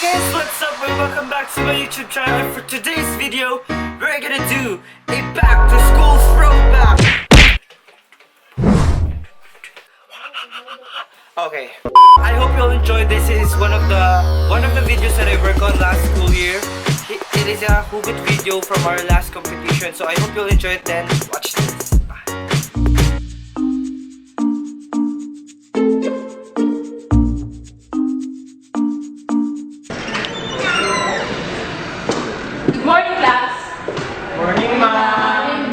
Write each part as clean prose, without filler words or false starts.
guys, what's up and welcome back to my YouTube channel. For today's video, we're gonna do a back to school throwback. Okay, I hope you'll enjoy this. It is one of the videos that I worked on last school year. It is a Hugot video from our last competition, so I hope you'll enjoy it. Then watch this. Good morning, class. Morning, ma'am.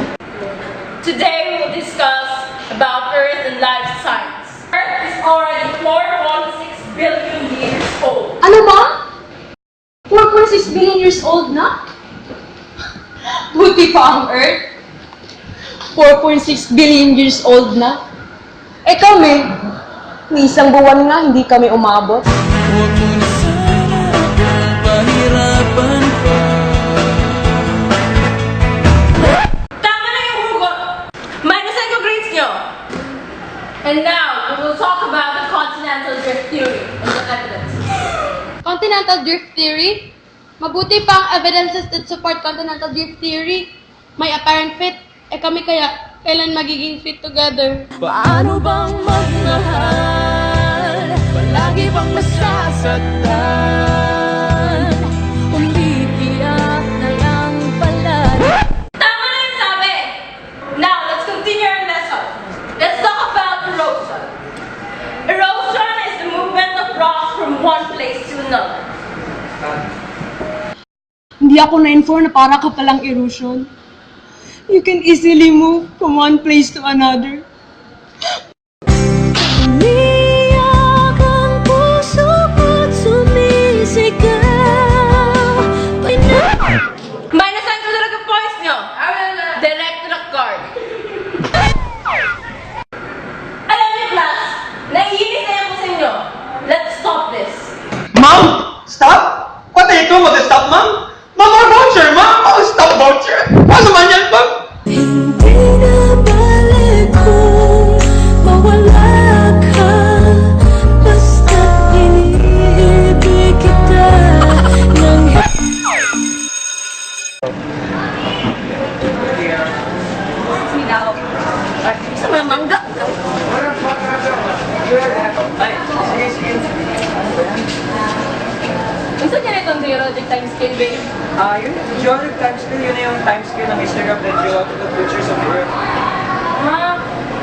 Today we will discuss about Earth and life science. Earth is already 4.6 billion years old. Ano ba? 4.6 billion years old na? Buti pa ang Earth. 4.6 billion years old na. Eh kami, may isang buwan nga hindi kami umabot. Huwag mo na sana akong pahirapan pa. Tama na yung hugot! Minus yung grades nyo! And now, we will talk about the continental drift theory and the evidence. Continental drift theory? Mabuti pa ang evidences that support continental drift theory. May apparent fit. Eh kami kaya, kailan magiging fit together? Paano bang magmahal? Palagi bang masasaktan? Umiiyak na lang pala. Tama na yung sabi! Now, let's continue our lesson. Let's talk about erosion. Erosion is the movement of rocks from one place to another. Hindi ako na-inform na para ka palang erosion. You can easily move from one place to another. Umiiyak ang puso ko't sumisigaw. Minus ang talaga points nyo. Direct to the card. Alam niyo, class, naiinis na ako sa inyo. Let's stop this. Ma'am, stop? What are you doing with the stop, ma'am? Ma'am, our voucher, ma'am! Oh, stop voucher! Ano naman yan, ma'am? Hindi na balik kung mawala ka. Basta't iniibig kita ng Sinaw. Sa mga mangga. Ay, sige. Gusto niya na itong geologic time scale, babe? Yung geologic time scale, yun na yung time scale ng Instagram na geological pictures of the Earth.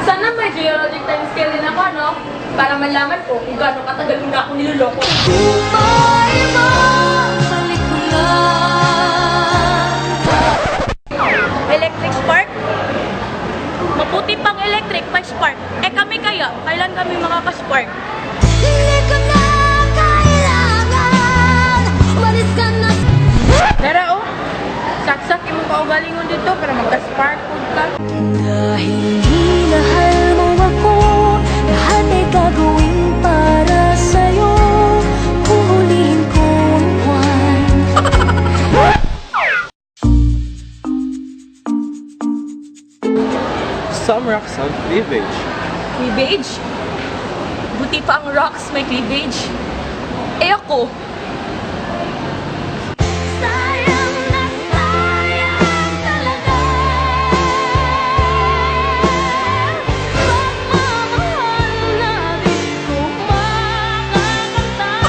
Sana may geologic time scale din ako, no? Para malaman ko kung gaano katagal mo na ako niloloko. Buhay mo, balik ko lang. Electric spark? Maputi pang electric, pa spark. Eh kami kaya, kailan kami makaka-spark? Hindi ko na kailangan. Umalis ka na. Tara, oh. Saksak yung kaugalingon dito para magka-spark ka. Dahil minahal mo ako, lahat ay gagawin para sa'yo. Huhulihin ko ang buwan. Some rocks have cleavage. Cleavage? Buti pa ang rocks may cleavage. Eh ako, Sayang na sayang talaga. Pagmamahal na di ko makakamtan.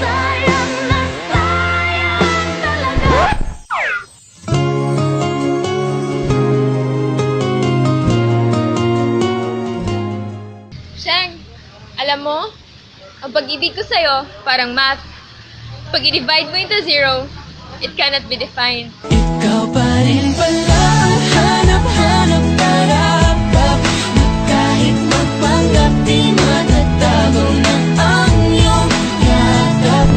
Sayang na sayang talaga. Sheng, alam mo, ang pag-ibig ko sa'yo, parang math. Pag i-divide mo into zero, it cannot be defined. Ikaw pa rin pala ang hanap-hanap narapap. Na kahit magpanggap di matatago na ang iyong yakap.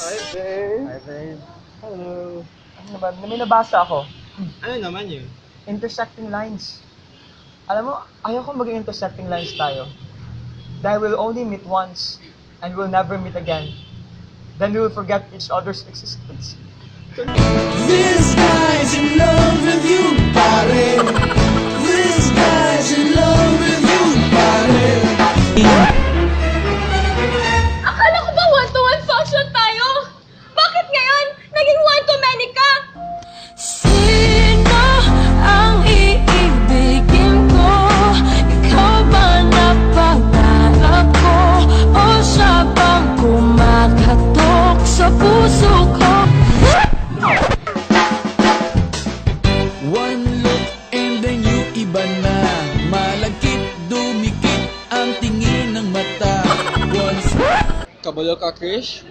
Hi, babe. Hello. Ano naman? May nabasa ako. Ano naman yun? Intersecting lines. Alam mo, ayaw ko maging intersecting lines tayo. Dahil we'll only meet once, and we'll never meet again. Then we will forget each other's existence. This guy's Kabalo ka, Krish?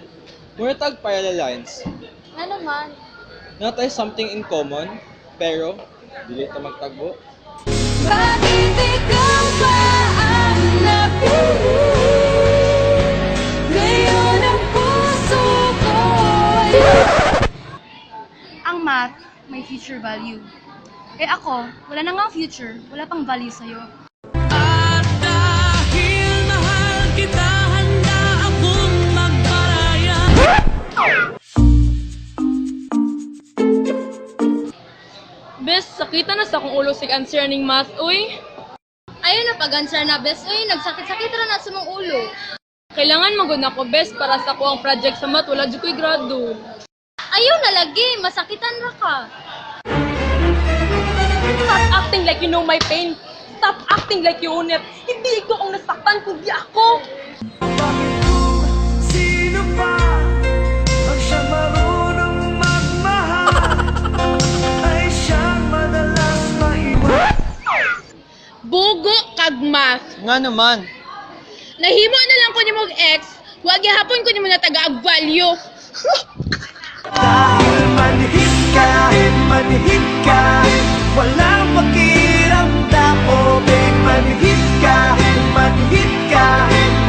Muna tag parallel lines. Ano man? Na tayo something in common, pero dili ta magtagbo. Bakit ikaw ba ang napili? Ngayon ang puso ko Ang math may future value. Eh ako, wala na nga future, wala pang value sa'yo. At dahil mahal kita, handa akong magparaya. Bes, sakita na sa akong ulo sig answer ning math, uy. Ayun na pag-answer na, best. Uy, nagsakit-sakit na na sa mong ulo. Kailangan magod na ko, bes, para sa kuang project sa math, wala dyan ko'y grado. Ayaw na lagi, masakitan na ka. Stop acting like you know my pain. Stop acting like you own it. Hindi ikaw ang nasaktan, kundi ako. Sino pa ang siyang marunong magmahal? Ay siyang madalas maiwan. Bugo kag math. Nga naman. Nahimo na lang ko ni mong ex, wag gihapon ko ni mo na taga value. Dahil manhid ka, walang pakiramdam. O babe, manhid ka,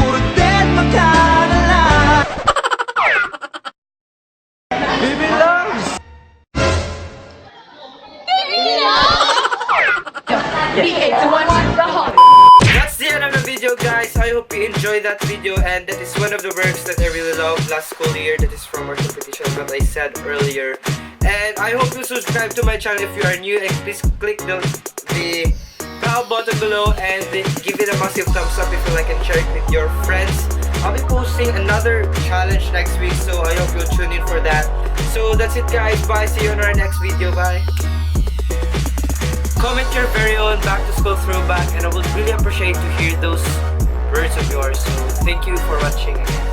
puro dead ka na lang. Baby loves! That's the end of the video, guys. I hope you enjoyed that video, and that is one of the works that I really love last school year. That is from our competition that I said earlier. And I hope you subscribe to my channel if you are new, and please click the bell button below and give it a massive thumbs up if you like, and share it with your friends. I'll be posting another challenge next week, so I hope you'll tune in for that. So that's it, guys. Bye. See you on our next video. Bye. Comment your very own back to school throwback, and I would really appreciate to hear those words of yours. So thank you for watching again.